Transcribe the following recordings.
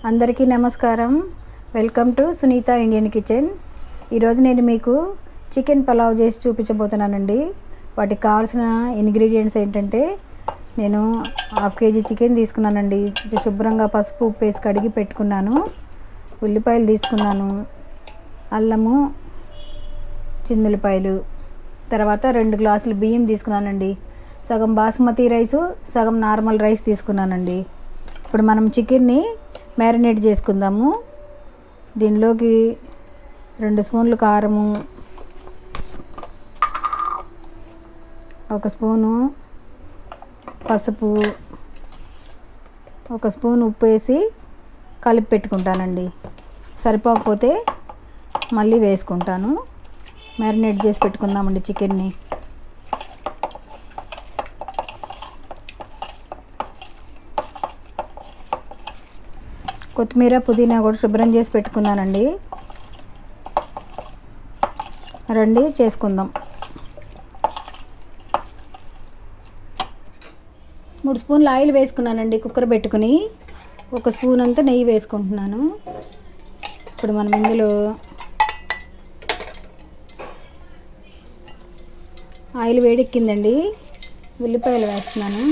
అందరికీ నమస్కారం. Welcome to Sunitha Indian kitchen. ఈరోజు నేను మీకు చికెన్ పలావ్ చేసి చూపించబోతున్నానండి. వాటికి కావాల్సిన ఇంగ్రీడియంట్స్ ఏంటంటే, నేను 1/2 కేజీ చికెన్ తీసుకున్నానండి. ఇది శుభ్రంగా పసుపు ఉప్పు వేసి కడిగి పెట్టుకున్నాను. ఉల్లిపాయలు తీసుకున్నాను, అల్లము, చిందులపాయలు, తర్వాత 2 గ్లాసులు బియ్యం తీసుకున్నానండి. సగం బాస్మతి రైసు, సగం నార్మల్ రైస్ తీసుకున్నానండి. ఇప్పుడు మనం చికెన్ని మ్యారినేట్ చేసుకుందాము. దీనిలోకి 2 స్పూన్లు కారము, 1 స్పూను పసుపు, 1 స్పూన్ ఉప్పు వేసి కలిపి పెట్టుకుంటానండి. సరిపోకపోతే మళ్ళీ వేసుకుంటాను. మ్యారినేట్ చేసి పెట్టుకుందామండి చికెన్ని. కొత్తిమీర పుదీనా కూడా శుభ్రం చేసి పెట్టుకున్నానండి. రండి చేసుకుందాం. 3 స్పూన్లు ఆయిల్ వేసుకున్నానండి కుక్కర్ పెట్టుకుని. 1 స్పూన్ అంతా నెయ్యి వేసుకుంటున్నాను. ఇప్పుడు మనం ఇందులో ఆయిల్ వేడెక్కిందండి. ఉల్లిపాయలు వేస్తున్నాను.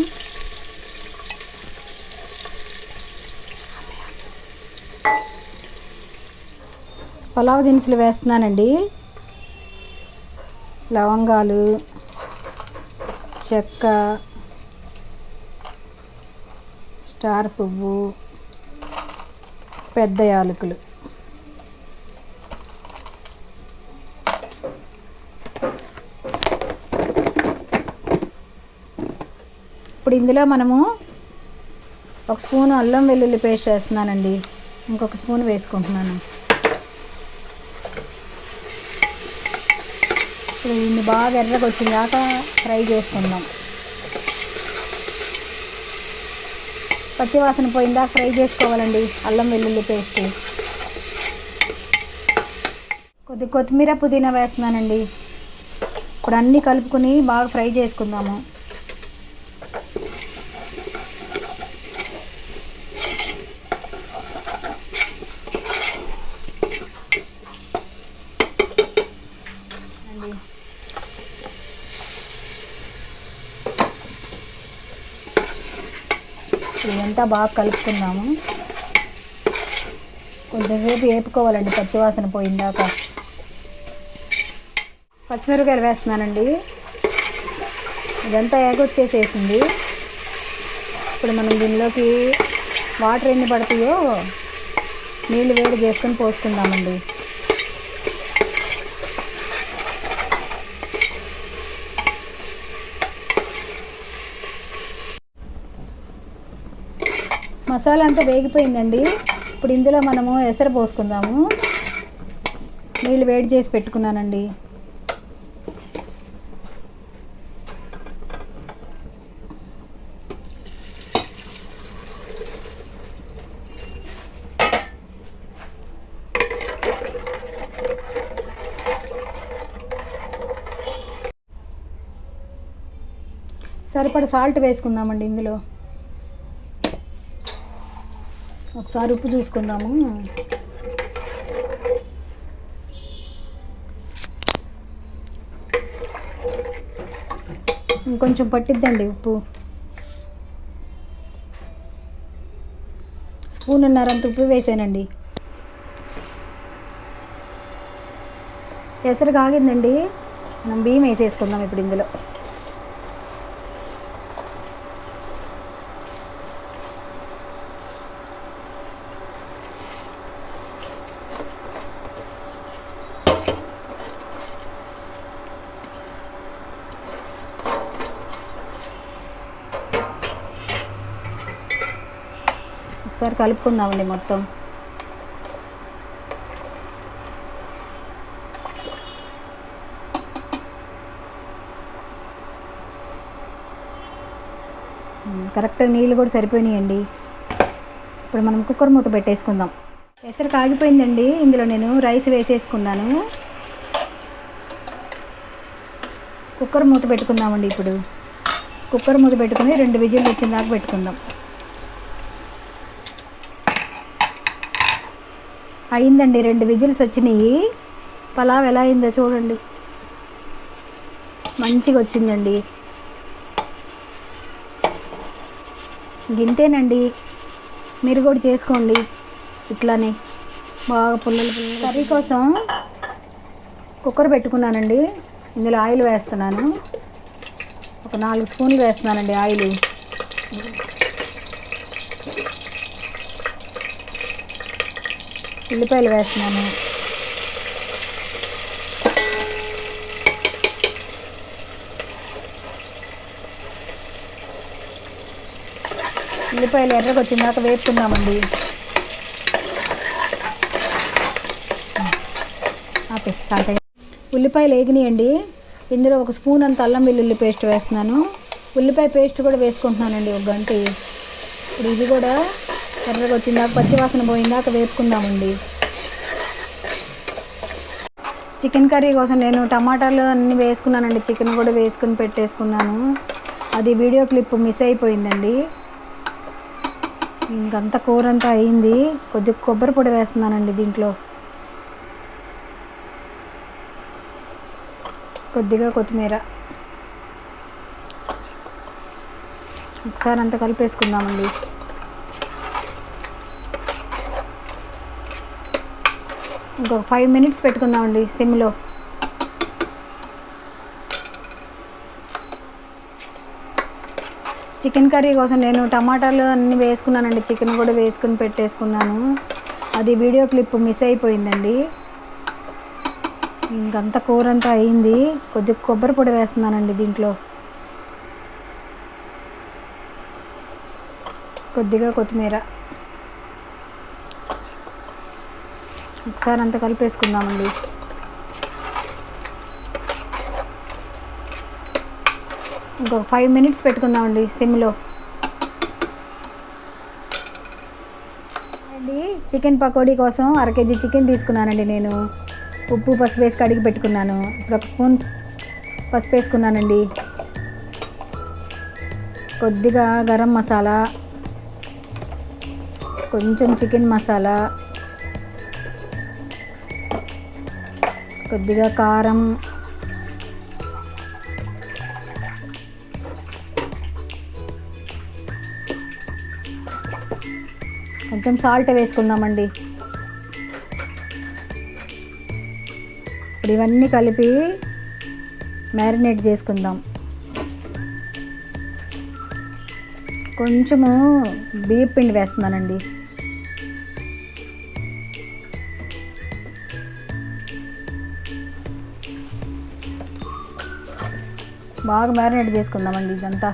పలావ్ దినుసులు వేస్తున్నానండి. లవంగాలు, చెక్క, స్టార్ పువ్వు, పెద్ద యాలకులు. ఇప్పుడు ఇందులో మనము 1 స్పూన్ అల్లం వెల్లుల్లి పేస్ట్ వేస్తున్నానండి. ఇంకొక స్పూన్ వేసుకుంటున్నాను. దీన్ని బాగా ఎర్రగా వచ్చిందాక ఫ్రై చేసుకుందాం. పచ్చివాసన పోయిందాక ఫ్రై చేసుకోవాలండి అల్లం వెల్లుల్లి పేస్ట్. కొద్ది కొత్తిమీర పుదీనా వేస్తున్నానండి. ఇప్పుడు అన్నీ కలుపుకొని బాగా ఫ్రై చేసుకుందాము. ఇదంతా బాగా కలుపుకుందాము. కొంచెంసేపు వేపుకోవాలండి పచ్చివాసన పోయిందాక. పచ్చిమిరపకాయలు వేస్తున్నానండి. ఇదంతా ఎగొచ్చేసేసింది. ఇప్పుడు మనం దీనిలోకి వాటర్ ఎన్ని పడతాయో నీళ్ళు వేడి చేసుకొని పోసుకుందామండి. మసాలా అంతా వేగిపోయిందండి. ఇప్పుడు ఇందులో మనము ఎసరు పోసుకుందాము. నీళ్ళు వేడి చేసి పెట్టుకున్నానండి. సరిపడా సాల్ట్ వేసుకుందామండి. ఇందులో ఒకసారి ఉప్పు చూసుకుందాము. ఇంకొంచెం పట్టిద్దండి ఉప్పు. స్పూన్నరంత ఉప్పు వేసానండి. ఎసరు కాగిందండి. మనం బియ్యం వేసేసుకుందాం ఇప్పుడు ఇందులో. ఒకసారి కలుపుకుందామండి మొత్తం. కరెక్ట్గా నీళ్ళు కూడా సరిపోయినాయండి. ఇప్పుడు మనం కుక్కర్ మూత పెట్టేసుకుందాం. ఎసరు కాగిపోయిందండి. ఇందులో నేను రైస్ వేసేసుకున్నాను. కుక్కర్ మూత పెట్టుకుందామండి. ఇప్పుడు కుక్కర్ మూత పెట్టుకుని 2 విజిల్లు వచ్చిన దాకా పెట్టుకుందాం. అయిందండి, 2 విజిల్స్ వచ్చినాయి. పలావ్ ఎలా అయిందో చూడండి, మంచిగా వచ్చిందండి. గింతేనండి, మీరు కూడా చేసుకోండి ఇట్లానే బాగా పుల్లలు. కర్రీ కోసం కుక్కర్ పెట్టుకున్నానండి. ఇందులో ఆయిల్ వేస్తున్నాను. ఒక 4 స్పూన్లు వేస్తున్నానండి ఆయిల్. ఉల్లిపాయలు వేస్తున్నాను. ఉల్లిపాయలు ఎర్రగా వచ్చిందాక వేపుకుందామండి. ఉల్లిపాయలు వేగినాయండి. ఇందులో 1 స్పూన్ అంత అల్లం వెల్లుల్లి పేస్ట్ వేస్తున్నాను. ఉల్లిపాయ పేస్ట్ కూడా వేసుకుంటున్నానండి 1 గంట. ఇప్పుడు ఇది కూడా ఎర్రగా వచ్చిందాక, పచ్చివాసన పోయిందాక వేపుకుందామండి. చికెన్ కర్రీ కోసం నేను టమాటాలు అన్నీ వేసుకున్నానండి. చికెన్ కూడా వేసుకుని పెట్టేసుకున్నాను. అది వీడియో క్లిప్ మిస్ అయిపోయిందండి. ఇంకంతా కూర అంతా అయింది. కొద్దిగా కొబ్బరి పొడి వేస్తున్నానండి దీంట్లో. కొద్దిగా కొత్తిమీర. ఒకసారి అంతా కలిపేసుకుందామండి. ఇంకొక 5 మినిట్స్ పెట్టుకుందామండి సిమ్లో. చికెన్ కర్రీ కోసం నేను టమాటాలు అన్నీ వేసుకున్నానండి. చికెన్ కూడా వేసుకుని పెట్టేసుకున్నాను. అది వీడియో క్లిప్ మిస్ అయిపోయిందండి. ఇంకంతా కూర అంతా అయింది. కొద్దిగా కొబ్బరి పొడి వేస్తున్నానండి దీంట్లో. కొద్దిగా కొత్తిమీర. ఒకసారి అంతా కలిపేసుకుందామండి. ఇంకొక 5 మినిట్స్ పెట్టుకుందామండి సిమ్లో. అండి, చికెన్ పకోడీ కోసం 1/2 కేజీ చికెన్ తీసుకున్నానండి నేను. ఉప్పు పసుపు వేసి కడిగి పెట్టుకున్నాను. ఇప్పుడు 1 స్పూన్ పసుపు వేసుకున్నానండి. కొద్దిగా గరం మసాలా, కొంచెం చికెన్ మసాలా, కొద్దిగా కారం, కొంచెం సాల్ట్ వేసుకుందామండి. ఇప్పుడు ఇవన్నీ కలిపి మ్యారినేట్ చేసుకుందాం. కొంచెము బియ్యం పిండి వేస్తున్నానండి. బాగా మ్యారినేట్ చేసుకుందామండి ఇదంతా.